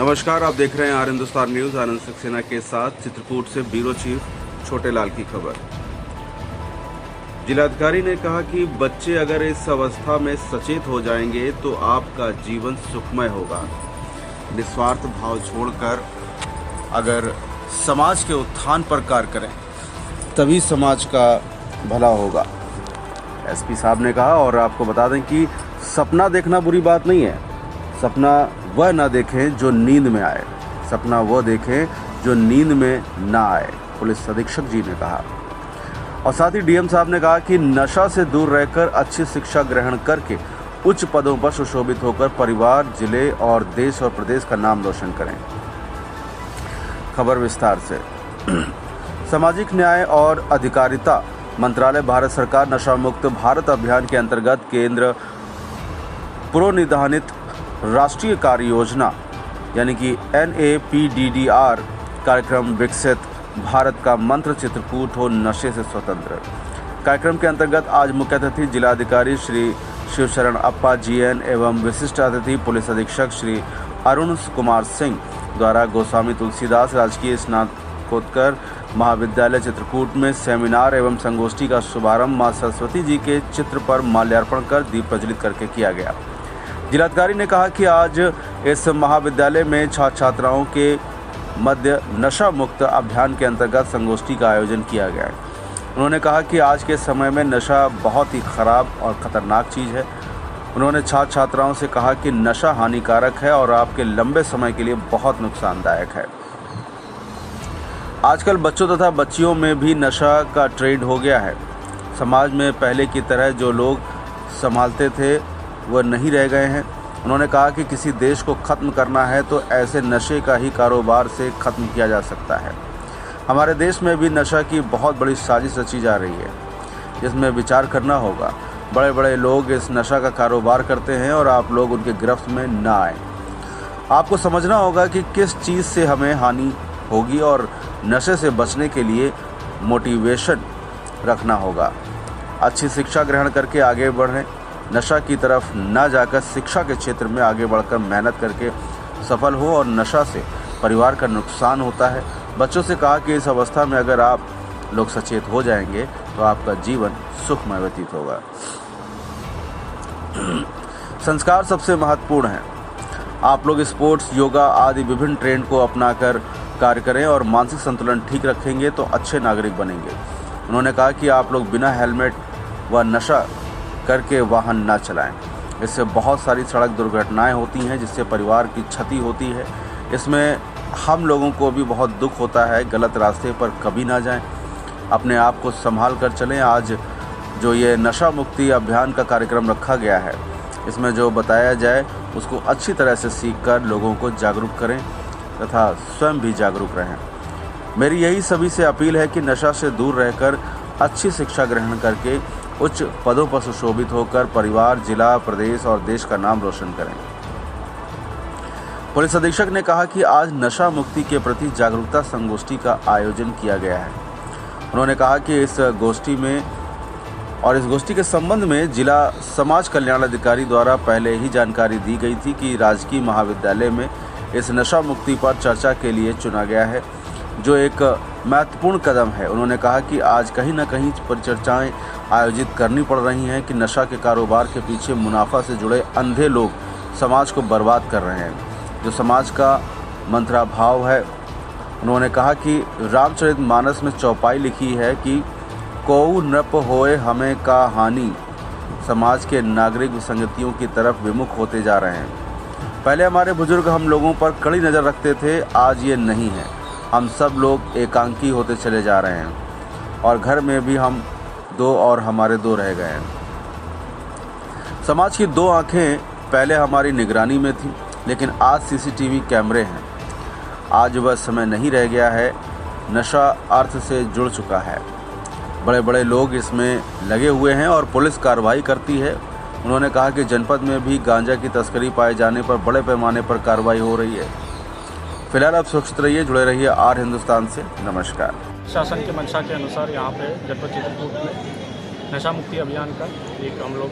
नमस्कार, आप देख रहे हैं आर हिंदुस्तान न्यूज। आनंद सक्सेना के साथ चित्रकूट से ब्यूरो चीफ छोटे लाल की खबर। जिलाधिकारी ने कहा कि बच्चे अगर इस अवस्था में सचेत हो जाएंगे तो आपका जीवन सुखमय होगा। निस्वार्थ भाव छोड़कर अगर समाज के उत्थान पर कार्य करें तभी समाज का भला होगा, एसपी साहब ने कहा। और आपको बता दें कि सपना देखना बुरी बात नहीं है। सपना वह ना देखें जो नींद में आए, सपना वह देखें जो नींद में ना आए, पुलिस अधीक्षक जी ने कहा। और साथ ही डीएम साहब ने कहा कि नशा से दूर रहकर अच्छी शिक्षा ग्रहण करके उच्च पदों पर सुशोभित होकर परिवार, जिले और देश और प्रदेश का नाम रोशन करें। खबर विस्तार से। सामाजिक न्याय और अधिकारिता मंत्रालय भारत सरकार नशा मुक्त भारत अभियान के अंतर्गत केंद्र पूर्वनिधानित राष्ट्रीय कार्य योजना यानी कि NAPDDR कार्यक्रम विकसित भारत का मंत्र चित्रकूट हो नशे से स्वतंत्र कार्यक्रम के अंतर्गत आज मुख्य अतिथि जिलाधिकारी श्री शिवशरण अप्पा GN एवं विशिष्ट अतिथि पुलिस अधीक्षक श्री अरुण कुमार सिंह द्वारा गोस्वामी तुलसीदास राजकीय स्नातकोत्तर महाविद्यालय चित्रकूट में सेमिनार एवं संगोष्ठी का शुभारंभ मां सरस्वती जी के चित्र पर माल्यार्पण कर दीप प्रज्वलित करके किया गया। जिलाधिकारी ने कहा कि आज इस महाविद्यालय में छात्र छात्राओं के मध्य नशा मुक्त अभियान के अंतर्गत संगोष्ठी का आयोजन किया गया है। उन्होंने कहा कि आज के समय में नशा बहुत ही खराब और ख़तरनाक चीज़ है। उन्होंने छात्र छात्राओं से कहा कि नशा हानिकारक है और आपके लंबे समय के लिए बहुत नुकसानदायक है। आजकल बच्चों तथा बच्चियों में भी नशा का ट्रेंड हो गया है। समाज में पहले की तरह जो लोग संभालते थे वह नहीं रह गए हैं। उन्होंने कहा कि किसी देश को ख़त्म करना है तो ऐसे नशे का ही कारोबार से ख़त्म किया जा सकता है। हमारे देश में भी नशा की बहुत बड़ी साजिश रची जा रही है, जिसमें विचार करना होगा। बड़े बड़े लोग इस नशा का कारोबार करते हैं और आप लोग उनके गिरफ्त में ना आए। आपको समझना होगा कि किस चीज़ से हमें हानि होगी और नशे से बचने के लिए मोटिवेशन रखना होगा। अच्छी शिक्षा ग्रहण करके आगे बढ़ें, नशा की तरफ ना जाकर शिक्षा के क्षेत्र में आगे बढ़कर मेहनत करके सफल हो। और नशा से परिवार का नुकसान होता है। बच्चों से कहा कि इस अवस्था में अगर आप लोग सचेत हो जाएंगे तो आपका जीवन सुखमय व्यतीत होगा। संस्कार सबसे महत्वपूर्ण है। आप लोग स्पोर्ट्स, योगा आदि विभिन्न ट्रेंड को अपनाकर कार्य करें और मानसिक संतुलन ठीक रखेंगे तो अच्छे नागरिक बनेंगे। उन्होंने कहा कि आप लोग बिना हेलमेट व नशा करके वाहन ना चलाएं। इससे बहुत सारी सड़क दुर्घटनाएं होती हैं जिससे परिवार की क्षति होती है। इसमें हम लोगों को भी बहुत दुख होता है। गलत रास्ते पर कभी ना जाएं, अपने आप को संभाल कर चलें। आज जो ये नशा मुक्ति अभियान का कार्यक्रम रखा गया है, इसमें जो बताया जाए उसको अच्छी तरह से सीखकर लोगों को जागरूक करें तथा स्वयं भी जागरूक रहें। मेरी यही सभी से अपील है कि नशा से दूर रहकर अच्छी शिक्षा ग्रहण करके उच्च पदों पर सुशोभित होकर परिवार, जिला, प्रदेश और देश का नाम रोशन करें। पुलिस अधीक्षक ने कहा कि आज नशा मुक्ति के प्रति जागरूकता संगोष्ठी का आयोजन किया गया है। उन्होंने कहा कि इस गोष्ठी के संबंध में जिला समाज कल्याण अधिकारी द्वारा पहले ही जानकारी दी गई थी कि राजकीय महाविद्यालय में इस नशा मुक्ति पर चर्चा के लिए चुना गया है, जो एक महत्वपूर्ण कदम है। उन्होंने कहा कि आज कहीं न कहीं परिचर्चाएं आयोजित करनी पड़ रही हैं कि नशा के कारोबार के पीछे मुनाफा से जुड़े अंधे लोग समाज को बर्बाद कर रहे हैं, जो समाज का मंत्रा भाव है। उन्होंने कहा कि रामचरितमानस में चौपाई लिखी है कि कोउ नृप होए हमें का हानि। समाज के नागरिक विसंगतियों की तरफ विमुख होते जा रहे हैं। पहले हमारे बुजुर्ग हम लोगों पर कड़ी नज़र रखते थे, आज ये नहीं है। हम सब लोग एकांकी होते चले जा रहे हैं और घर में भी हम दो और हमारे दो रह गए हैं। समाज की दो आंखें पहले हमारी निगरानी में थी, लेकिन आज CCTV कैमरे हैं। आज वह समय नहीं रह गया है। नशा अर्थ से जुड़ चुका है। बड़े बड़े लोग इसमें लगे हुए हैं और पुलिस कार्रवाई करती है। उन्होंने कहा कि जनपद में भी गांजा की तस्करी पाए जाने पर बड़े पैमाने पर कार्रवाई हो रही है। फिलहाल आप सुरक्षित रहिए, जुड़े रहिए आर हिंदुस्तान से। नमस्कार। शासन के मंशा के अनुसार यहाँ पे जनपद चित्रकूट में नशा मुक्ति अभियान का एक हम लोग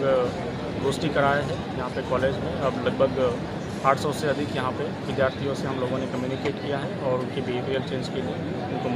गोष्ठी कराए हैं यहाँ पे कॉलेज में। अब लगभग 800 से अधिक यहाँ पे विद्यार्थियों से हम लोगों ने कम्युनिकेट किया है और उनके बिहेवियर चेंज के लिए उनको